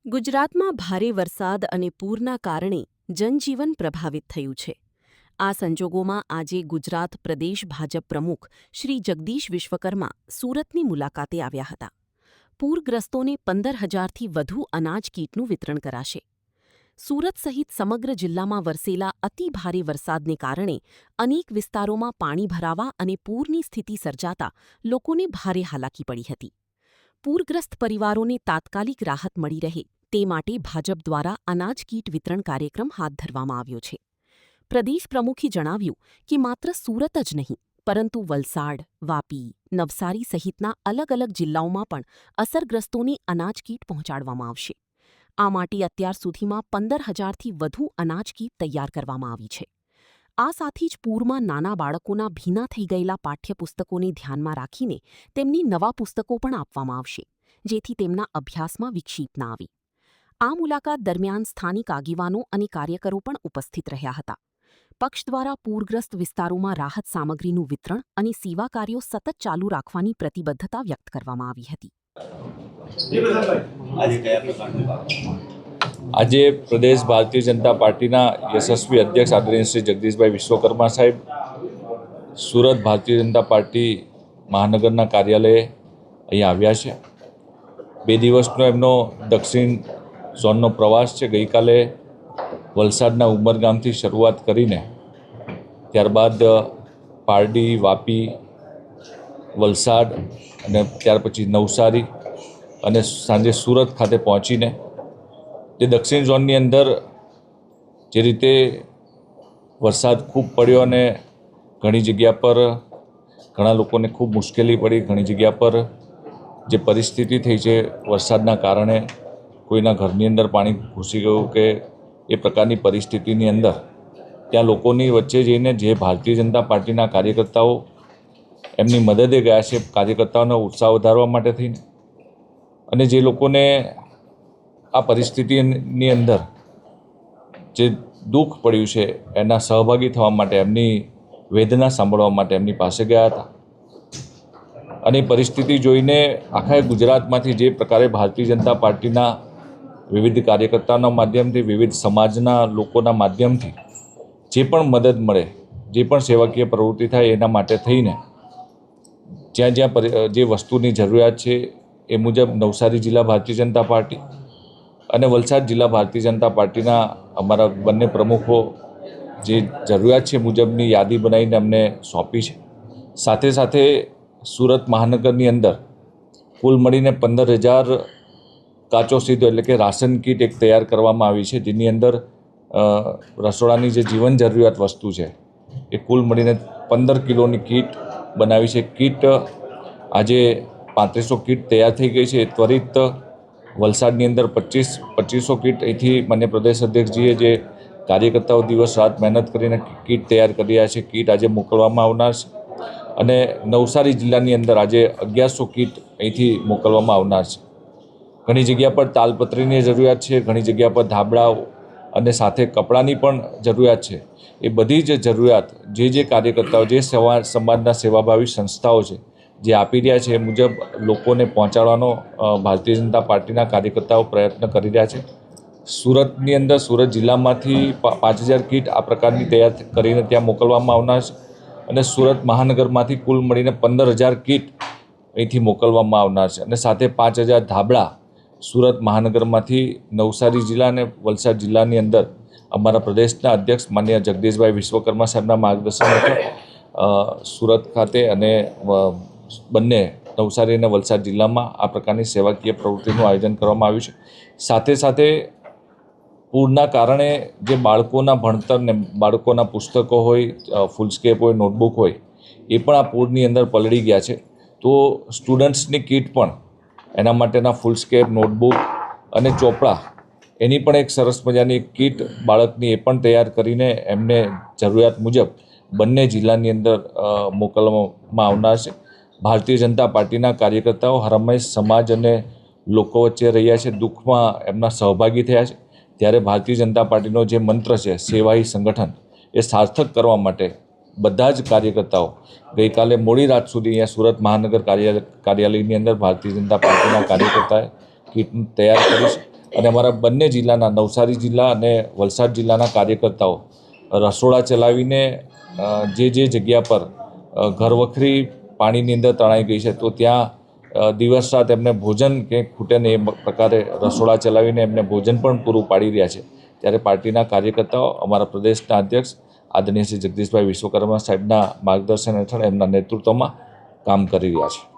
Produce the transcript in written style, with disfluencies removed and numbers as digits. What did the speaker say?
ગુજરાતમાં ભારે વરસાદ અને પૂરના કારણે જનજીવન પ્રભાવિત થયું છે. આ સંજોગોમાં આજે ગુજરાત પ્રદેશ ભાજપ પ્રમુખ શ્રી જગદીશ વિશ્વકર્મા સુરતની મુલાકાતે આવ્યા હતા. પૂરગ્રસ્તોને 15,000થી વધુ અનાજ કીટનું વિતરણ કરાશે. સુરત સહિત સમગ્ર જિલ્લામાં વરસેલા અતિભારે વરસાદને કારણે અનેક વિસ્તારોમાં પાણી ભરાવા અને પૂરની સ્થિતિ સર્જાતા લોકોને ભારે હાલાકી પડી હતી. પૂરગ્રસ્ત પરિવારોને તાત્કાલિક રાહત મળી રહે તે માટે ભાજપ દ્વારા અનાજ કીટ વિતરણ કાર્યક્રમ હાથ ધરવામાં આવ્યો છે. પ્રદેશ પ્રમુખે જણાવ્યું કે માત્ર સુરત જ નહીં, પરંતુ વલસાડ, વાપી, નવસારી સહિતના અલગ અલગ જિલ્લાઓમાં પણ અસરગ્રસ્તોને અનાજ કીટ પહોંચાડવામાં આવશે. આ માટે અત્યાર સુધીમાં 15,000થી વધુ અનાજ કીટ તૈયાર કરવામાં આવી છે. આ સાથે જ પૂરમાં નાના બાળકોના ભીના થઈ ગયેલા પાઠ્યપુસ્તકોને ધ્યાનમાં રાખીને તેમને નવા પુસ્તકો પણ આપવામાં આવશે, જેથી તેમના અભ્યાસમાં વિક્ષેપ ના આવે. આ મુલાકાત દરમિયાન સ્થાનિક આગેવાનો અને કાર્યકરો પણ ઉપસ્થિત રહ્યા હતા. પક્ષ દ્વારા પૂરગ્રસ્ત વિસ્તારોમાં રાહત સામગ્રીનું વિતરણ અને સેવા કાર્યો સતત ચાલુ રાખવાની પ્રતિબદ્ધતા વ્યક્ત કરવામાં આવી હતી. આજે પ્રદેશ ભારતીય જનતા પાર્ટીના યશસ્વી અધ્યક્ષ આદરણીય શ્રી જગદીશભાઈ વિશ્વકર્મા સાહેબ સુરત ભારતીય જનતા પાર્ટી મહાનગરના કાર્યાલયે અહીંયા આવ્યા છે. 2 દિવસનો એમનો દક્ષિણ ઝોનનો પ્રવાસ છે. ગઈકાલે વલસાડના ઉમરગામથી શરૂઆત કરીને ત્યારબાદ પારડી, વાપી, વલસાડ અને ત્યાર પછી નવસારી અને સાંજે સુરત ખાતે પહોંચીને તે દક્ષિણ ઝોનની અંદર જે રીતે વરસાદ ખૂબ પડ્યો અને ઘણી જગ્યા પર ઘણા લોકોને ખૂબ મુશ્કેલી પડી, ઘણી જગ્યા પર જે પરિસ્થિતિ થઈ છે વરસાદના કારણે કોઈના ઘરની અંદર પાણી ઘૂસી ગયું કે એ પ્રકારની પરિસ્થિતિની અંદર ત્યાં લોકોની વચ્ચે જઈને જે ભારતીય જનતા પાર્ટીના કાર્યકર્તાઓ એમની મદદે ગયા છે, કાર્યકર્તાઓનો ઉત્સાહ વધારવા માટે થઈને, અને જે લોકોને આ પરિસ્થિતિની અંદર જે દુઃખ પડ્યું છે એના સહભાગી થવા માટે, એમની વેદના સાંભળવા માટે એમની પાસે ગયા હતા. અને પરિસ્થિતિ જોઈને આખા ગુજરાતમાંથી જે પ્રકારે ભારતીય જનતા પાર્ટીના વિવિધ કાર્યકર્તાઓના માધ્યમથી, વિવિધ સમાજના લોકોના માધ્યમથી જે પણ મદદ મળે, જે પણ સેવાકીય પ્રવૃત્તિ થાય એના માટે થઈને જ્યાં જ્યાં જે વસ્તુની જરૂરિયાત છે એ મુજબ નવસારી જિલ્લા ભારતીય જનતા પાર્ટી અને વલસાડ જિલ્લા ભારતીય જનતા પાર્ટીના અમારા બંને પ્રમુખો જે જરૂરિયાત છે મુજબની યાદી બનાવીને અમને સોંપી છે. સાથે સાથે સુરત મહાનગરની અંદર કુલ મળીને 15,000 કાચો સીધો એટલે કે રાશન કીટ એક તૈયાર કરવામાં આવી છે, જેની અંદર રસોડાની જે જીવન જરૂરિયાત વસ્તુ છે એ કુલ મળીને 15 કિલોની કીટ બનાવી છે. કીટ આજે 3500 કીટ તૈયાર થઈ ગઈ છે. ત્વરિત વલસાડની અંદર 2500 કીટ અહીંથી માન્ય પ્રદેશ અધ્યક્ષજીએ જે કાર્યકર્તાઓ દિવસ રાત મહેનત કરીને કીટ તૈયાર કરી રહ્યા છે, કીટ આજે મોકલવામાં આવનાર છે. અને નવસારી જિલ્લાની અંદર આજે 1100 કીટ અહીંથી મોકલવામાં આવનાર છે. ઘણી જગ્યા પર તાલપત્રીની જરૂરિયાત છે, ઘણી જગ્યા પર ધાબળાઓ અને સાથે કપડાની પણ જરૂરિયાત છે. એ બધી જ જરૂરિયાત જે કાર્યકર્તાઓ, જે સમાજના સેવાભાવી સંસ્થાઓ છે જે આપી રહ્યા છે એ મુજબ લોકોને પહોંચાડવાનો ભારતીય જનતા પાર્ટીના કાર્યકર્તાઓ પ્રયત્ન કરી રહ્યા છે. સુરતની અંદર સુરત જિલ્લામાંથી 5,000 કીટ આ પ્રકારની તૈયાર કરીને ત્યાં મોકલવામાં આવનાર છે. અને સુરત મહાનગરમાંથી કુલ મળીને 15,000 કીટ અહીંથી મોકલવામાં આવનાર છે. અને સાથે 5,000 ધાબળા સુરત મહાનગરમાંથી નવસારી જિલ્લા અને વલસાડ જિલ્લાની અંદર અમારા પ્રદેશના અધ્યક્ષ માન્ય જગદીશભાઈ વિશ્વકર્મા સાહેબના માર્ગદર્શન હેઠળ સુરત ખાતે અને બંને નવસારી અને વલસાડ જિલ્લામાં આ પ્રકારની સેવાકીય પ્રવૃત્તિનું આયોજન કરવામાં આવ્યું છે. સાથે સાથે પૂરના કારણે જે બાળકોના ભણતર ને બાળકોના પુસ્તકો હોય, ફૂલસ્કેપ હોય, નોટબુક હોય, એ પણ આ પૂરની અંદર પલળી ગયા છે. તો સ્ટુડન્ટ્સની કીટ પણ એના માટેના ફૂલસ્કેપ, નોટબુક અને ચોપડા એની પણ એક સરસ મજાની એક કીટ બાળકની એ પણ તૈયાર કરીને એમને જરૂરિયાત મુજબ બંને જિલ્લાની અંદર મોકલવામાં આવનાર છે. ભારતીય જનતા પાર્ટીના કાર્યકર્તાઓ હરમેશ સમાજ અને લોકો વચ્ચે રહ્યા છે, દુઃખમાં એમના સહભાગી થયા છે. ત્યારે ભારતીય જનતા પાર્ટીનો જે મંત્ર છે સેવા હી સંગઠન, એ સાર્થક કરવા માટે બધા જ કાર્યકર્તાઓ ગઈકાલે મોડી રાત સુધી અહીંયા સુરત મહાનગર કાર્યાલયની અંદર ભારતીય જનતા પાર્ટીના કાર્યકર્તાએ કીટ તૈયાર કરી છે. અને અમારા બંને જિલ્લાના નવસારી જિલ્લા અને વલસાડ જિલ્લાના કાર્યકર્તાઓ રસોડા ચલાવીને જે જગ્યા પર ઘરવખરી પાણીની અંદર તણાઈ ગઈ છે તો ત્યાં દિવસ રાત એમને ભોજન કે ખૂટે ને એ પ્રકારે રસોડા ચલાવીને એમને ભોજન પણ પૂરું પાડી રહ્યા છે. ત્યારે પાર્ટીના કાર્યકર્તાઓ અમારા પ્રદેશના અધ્યક્ષ આદરણીય શ્રી જગદીશભાઈ વિશ્વકર્મા સાહેબના માર્ગદર્શન હેઠળ એમના નેતૃત્વમાં કામ કરી રહ્યા છે.